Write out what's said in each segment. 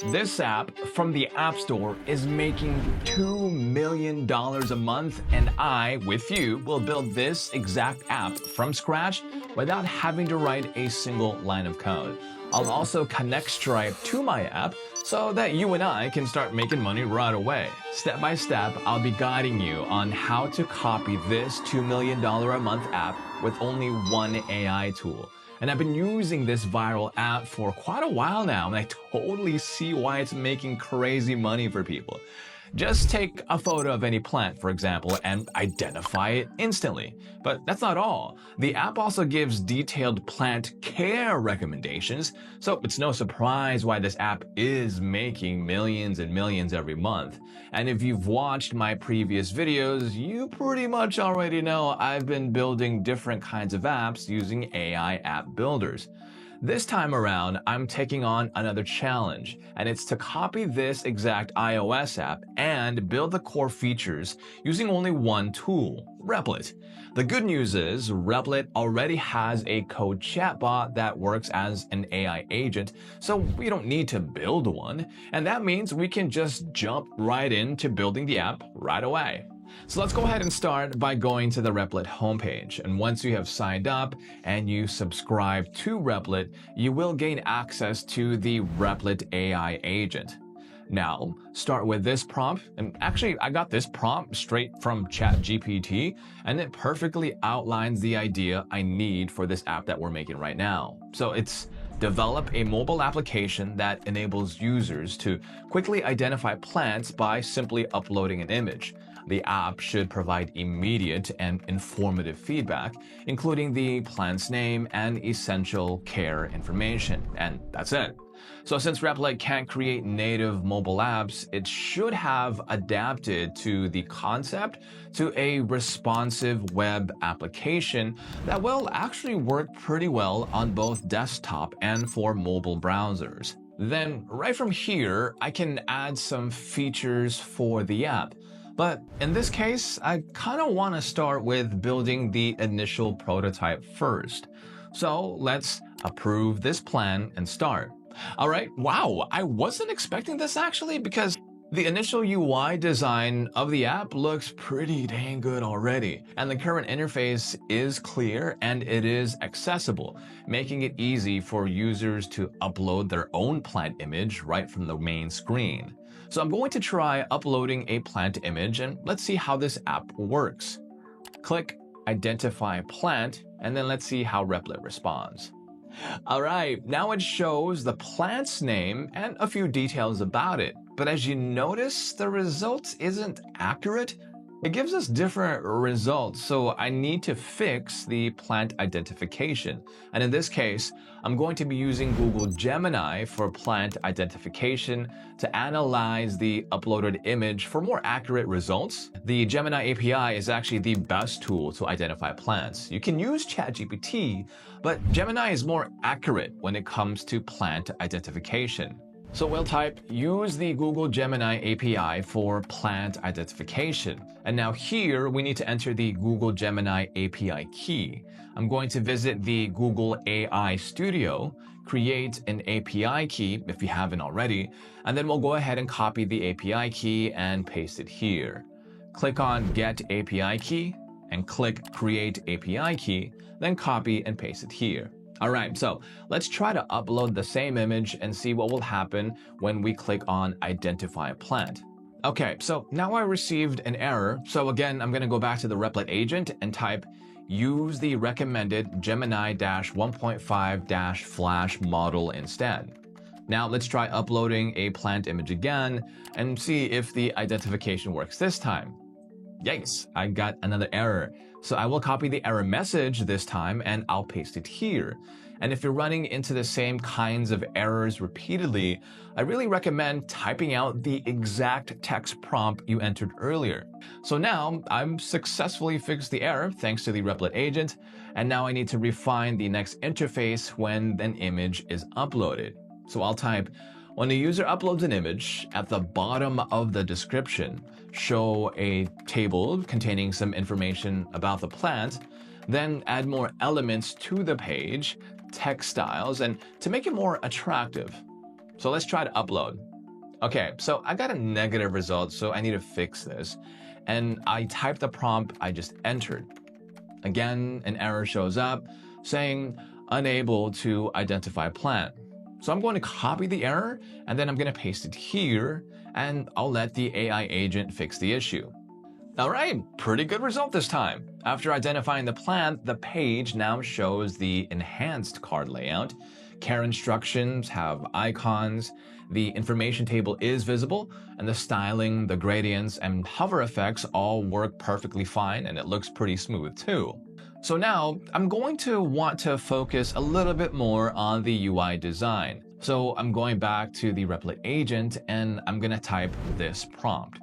This app from the App Store is making $2 million a month, and I, with you, will build this exact app from scratch without having to write a single line of code. I'll also connect Stripe to my app so that you and I can start making money right away. Step by step, I'll be guiding you on how to copy this $2 million a month app with only one AI tool. And I've been using this viral app for quite a while now, and I totally see why it's making crazy money for people. Just take a photo of any plant, for example, and identify it instantly. But that's not all. The app also gives detailed plant care recommendations, so it's no surprise why this app is making millions and millions every month. And if you've watched my previous videos, you pretty much already know I've been building different kinds of apps using AI app builders. This time around, I'm taking on another challenge, and it's to copy this exact iOS app and build the core features using only one tool, Replit. The good news is Replit already has a code chatbot that works as an AI agent, so we don't need to build one, and that means we can just jump right into building the app right away. So let's go ahead and start by going to the Replit homepage. And once you have signed up and you subscribe to Replit, you will gain access to the Replit AI agent. Now, start with this prompt. And actually, I got this prompt straight from ChatGPT, and it perfectly outlines the idea I need for this app that we're making right now. So it's develop a mobile application that enables users to quickly identify plants by simply uploading an image. The app should provide immediate and informative feedback, including the plant's name and essential care information, and that's it. So since Replit can't create native mobile apps, it should have adapted to the concept to a responsive web application that will actually work pretty well on both desktop and for mobile browsers. Then right from here, I can add some features for the app. But in this case, I kind of want to start with building the initial prototype first. So let's approve this plan and start. All right, wow, I wasn't expecting this actually, because the initial UI design of the app looks pretty dang good already, and the current interface is clear and it is accessible, making it easy for users to upload their own plant image right from the main screen. So I'm going to try uploading a plant image, and let's see how this app works. Click Identify Plant, and then let's see how Replit responds. All right, now it shows the plant's name and a few details about it. But as you notice, the result isn't accurate. It gives us different results, so I need to fix the plant identification. And in this case, I'm going to be using Google Gemini for plant identification to analyze the uploaded image for more accurate results. The Gemini API is actually the best tool to identify plants. You can use ChatGPT, but Gemini is more accurate when it comes to plant identification. So we'll type use the Google Gemini API for plant identification. And now here we need to enter the Google Gemini API key. I'm going to visit the Google AI Studio, create an API key if you haven't already, and then we'll go ahead and copy the API key and paste it here. Click on Get API Key and click Create API Key, then copy and paste it here. All right, so let's try to upload the same image and see what will happen when we click on Identify Plant. Okay, so now I received an error. So again, I'm going to go back to the Replit agent and type use the recommended Gemini-1.5-Flash model instead. Now let's try uploading a plant image again and see if the identification works this time. Yikes, I got another error. So I will copy the error message this time and I'll paste it here. And if you're running into the same kinds of errors repeatedly, I really recommend typing out the exact text prompt you entered earlier. So now I've successfully fixed the error thanks to the Replit agent, and now I need to refine the next interface when an image is uploaded. So I'll type, when a user uploads an image, at the bottom of the description, show a table containing some information about the plant, then add more elements to the page, text styles, and to make it more attractive. So let's try to upload. Okay, so I got a negative result, so I need to fix this. And I typed the prompt I just entered. Again, an error shows up saying unable to identify plant. So I'm going to copy the error and then I'm going to paste it here and I'll let the AI agent fix the issue. All right, pretty good result this time. After identifying the plant, the page now shows the enhanced card layout. Care instructions have icons, the information table is visible, and the styling, the gradients, and hover effects all work perfectly fine, and it looks pretty smooth too. So now I'm going to want to focus a little bit more on the UI design. So I'm going back to the Replit agent and I'm going to type this prompt.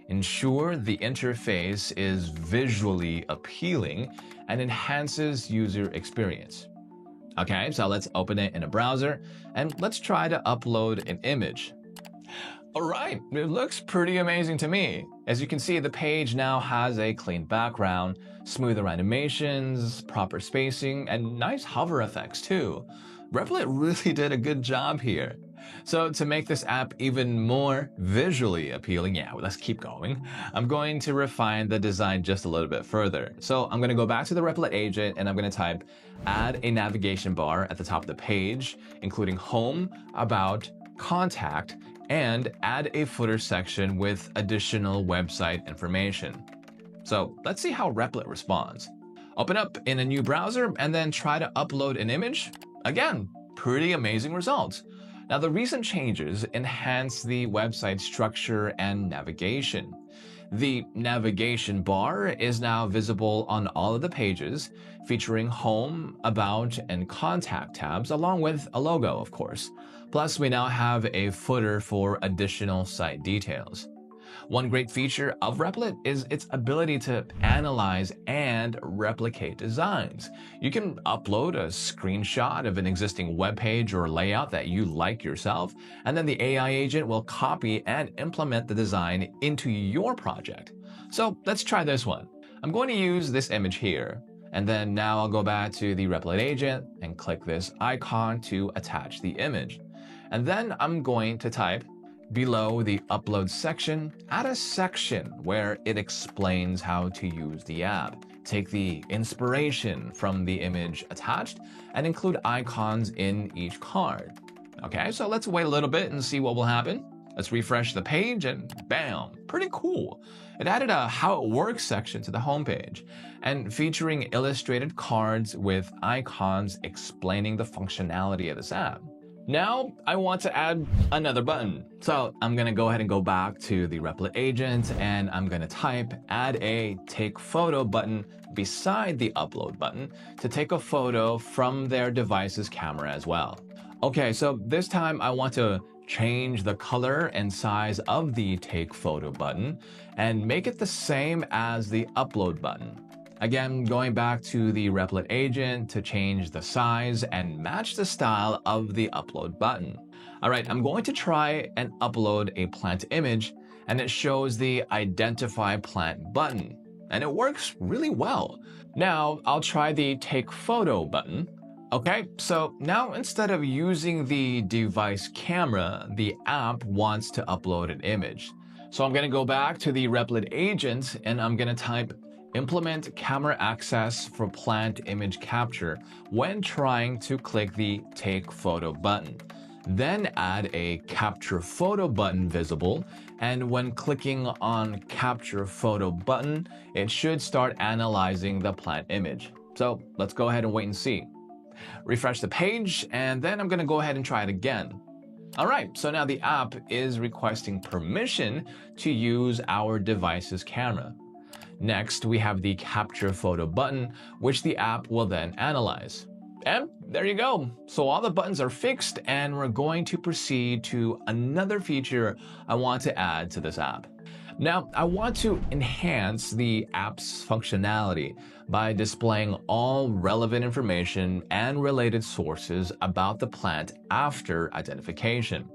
Ensure the interface is visually appealing and enhances user experience. Okay, so let's open it in a browser and let's try to upload an image. All right, it looks pretty amazing to me. As you can see, the page now has a clean background, smoother animations, proper spacing, and nice hover effects too. Replit really did a good job here. So to make this app even more visually appealing, let's keep going. I'm going to refine the design just a little bit further. So I'm going to go back to the Replit agent and I'm going to type add a navigation bar at the top of the page, including home, about, contact, and add a footer section with additional website information. So let's see how Replit responds. Open up in a new browser and then try to upload an image. Again, pretty amazing results. Now, the recent changes enhance the website structure and navigation. The navigation bar is now visible on all of the pages, featuring home, about, and contact tabs, along with a logo, of course. Plus, we now have a footer for additional site details. One great feature of Replit is its ability to analyze and replicate designs. You can upload a screenshot of an existing web page or layout that you like yourself, and then the AI agent will copy and implement the design into your project. So let's try this one. I'm going to use this image here, and then now I'll go back to the Replit agent and click this icon to attach the image. And then I'm going to type below the upload section, add a section where it explains how to use the app. Take the inspiration from the image attached and include icons in each card. Okay, so let's wait a little bit and see what will happen. Let's refresh the page and bam, pretty cool. It added a how it works section to the homepage and featuring illustrated cards with icons explaining the functionality of this app. Now, I want to add another button. So I'm going to go ahead and go back to the Replit agent and I'm going to type add a take photo button beside the upload button to take a photo from their device's camera as well. Okay, so this time I want to change the color and size of the take photo button and make it the same as the upload button. Again, going back to the Replit agent to change the size and match the style of the upload button. All right, I'm going to try and upload a plant image and it shows the identify plant button and it works really well. Now I'll try the take photo button. Okay, so now instead of using the device camera, the app wants to upload an image. So I'm going to go back to the Replit agent and I'm going to type implement camera access for plant image capture when trying to click the take photo button. Then add a capture photo button visible, and when clicking on capture photo button, it should start analyzing the plant image. So let's go ahead and wait and see. Refresh the page, and then I'm going to go ahead and try it again. All right, so now the app is requesting permission to use our device's camera. Next, we have the capture photo button, which the app will then analyze. And there you go. So all the buttons are fixed and we're going to proceed to another feature I want to add to this app. Now, I want to enhance the app's functionality by displaying all relevant information and related sources about the plant after identification.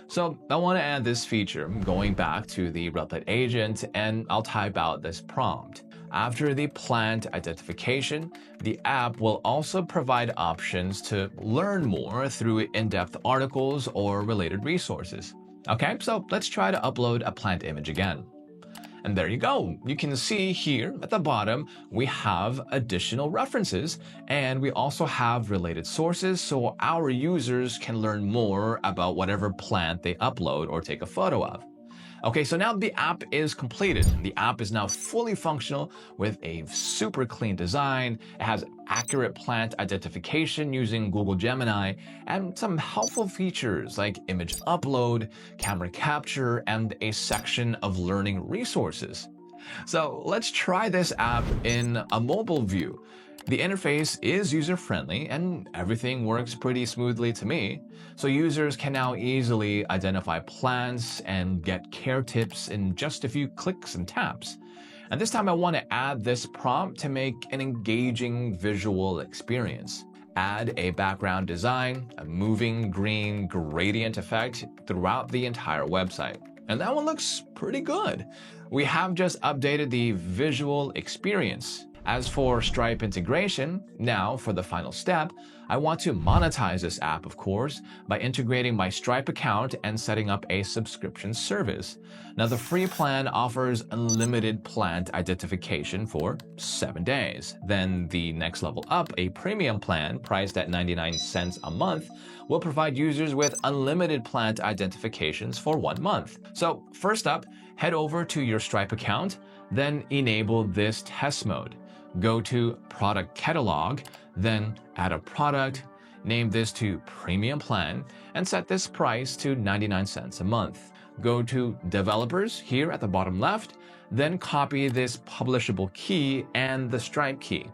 So I want to add this feature, going back to the Replit agent, and I'll type out this prompt. After the plant identification, the app will also provide options to learn more through in-depth articles or related resources. Okay, so let's try to upload a plant image again. And there you go. You can see here at the bottom, we have additional references, and we also have related sources so our users can learn more about whatever plant they upload or take a photo of. Okay, so now the app is completed. The app is now fully functional with a super clean design. It has accurate plant identification using Google Gemini and some helpful features like image upload, camera capture, and a section of learning resources. So let's try this app in a mobile view. The interface is user-friendly and everything works pretty smoothly to me, so users can now easily identify plants and get care tips in just a few clicks and taps. And this time I want to add this prompt to make an engaging visual experience. Add a background design, a moving green gradient effect throughout the entire website. And that one looks pretty good. We have just updated the visual experience. As for Stripe integration, now for the final step, I want to monetize this app, of course, by integrating my Stripe account and setting up a subscription service. Now, the free plan offers unlimited plant identification for 7 days. Then the next level up, a premium plan priced at 99 cents a month, will provide users with unlimited plant identifications for 1 month. So first up, head over to your Stripe account, then enable this test mode. Go to Product Catalog, then add a product, name this to Premium Plan, and set this price to 99 cents a month. Go to Developers here at the bottom left, then copy this publishable key and the Stripe key.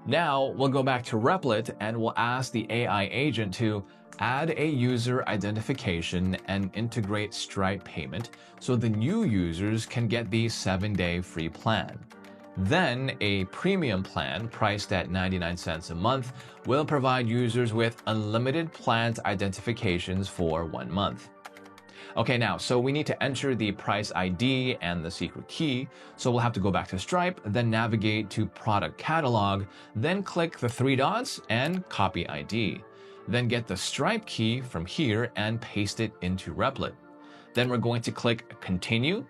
Now we'll go back to Replit and we'll ask the AI agent to add a user identification and integrate Stripe payment so the new users can get the 7-day free plan. Then a premium plan priced at 99 cents a month will provide users with unlimited plant identifications for 1 month. Okay, now, so we need to enter the price ID and the secret key. So we'll have to go back to Stripe, then navigate to Product Catalog, then click the 3 dots and copy ID. Then get the Stripe key from here and paste it into Replit. Then we're going to click Continue.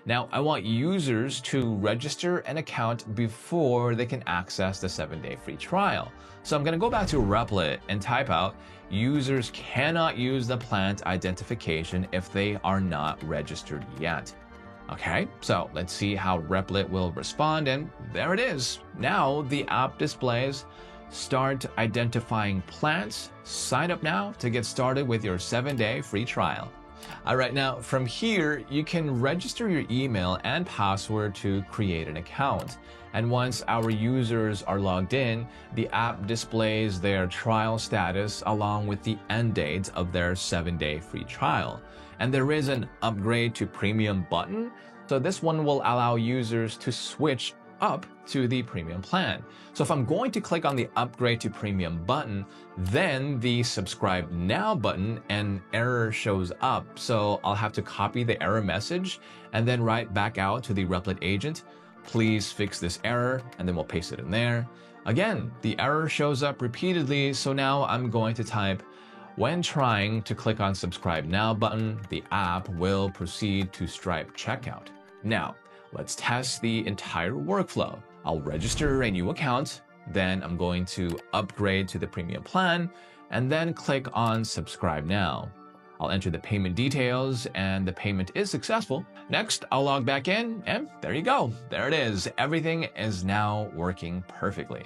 Now, I want users to register an account before they can access the 7-day free trial. So I'm going to go back to Replit and type out, users cannot use the plant identification if they are not registered yet. Okay, so let's see how Replit will respond, and there it is. Now the app displays, start identifying plants, sign up now to get started with your 7-day free trial. All right, now from here, you can register your email and password to create an account. And once our users are logged in, the app displays their trial status along with the end date of their 7-day free trial. And there is an upgrade to premium button. So this one will allow users to switch up to the premium plan. So if I'm going to click on the upgrade to premium button, then the subscribe now button, an error shows up. So I'll have to copy the error message and then write back out to the Replit agent, please fix this error, and then we'll paste it in there. Again, the error shows up repeatedly. So now I'm going to type, when trying to click on subscribe now button, the app will proceed to Stripe checkout. Now, let's test the entire workflow. I'll register a new account, then I'm going to upgrade to the premium plan, and then click on subscribe now. I'll enter the payment details and the payment is successful. Next, I'll log back in and there you go. There it is. Everything is now working perfectly.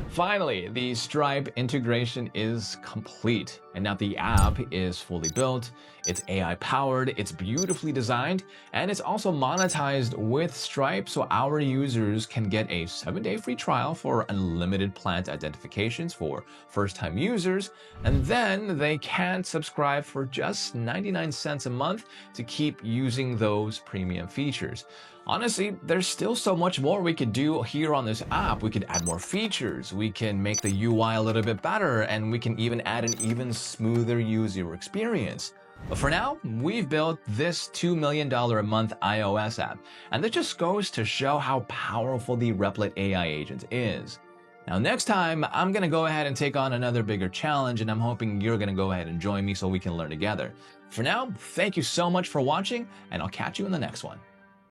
Finally, the Stripe integration is complete, and now the app is fully built, it's AI powered, it's beautifully designed, and it's also monetized with Stripe so our users can get a 7-day free trial for unlimited plant identifications for first-time users, and then they can subscribe for just 99 cents a month to keep using those premium features. Honestly, there's still so much more we could do here on this app. We could add more features, we can make the UI a little bit better, and we can even add an even smoother user experience. But for now, we've built this $2 million a month iOS app, and that just goes to show how powerful the Replit AI agent is. Now, next time, I'm going to go ahead and take on another bigger challenge, and I'm hoping you're going to go ahead and join me so we can learn together. For now, thank you so much for watching, and I'll catch you in the next one.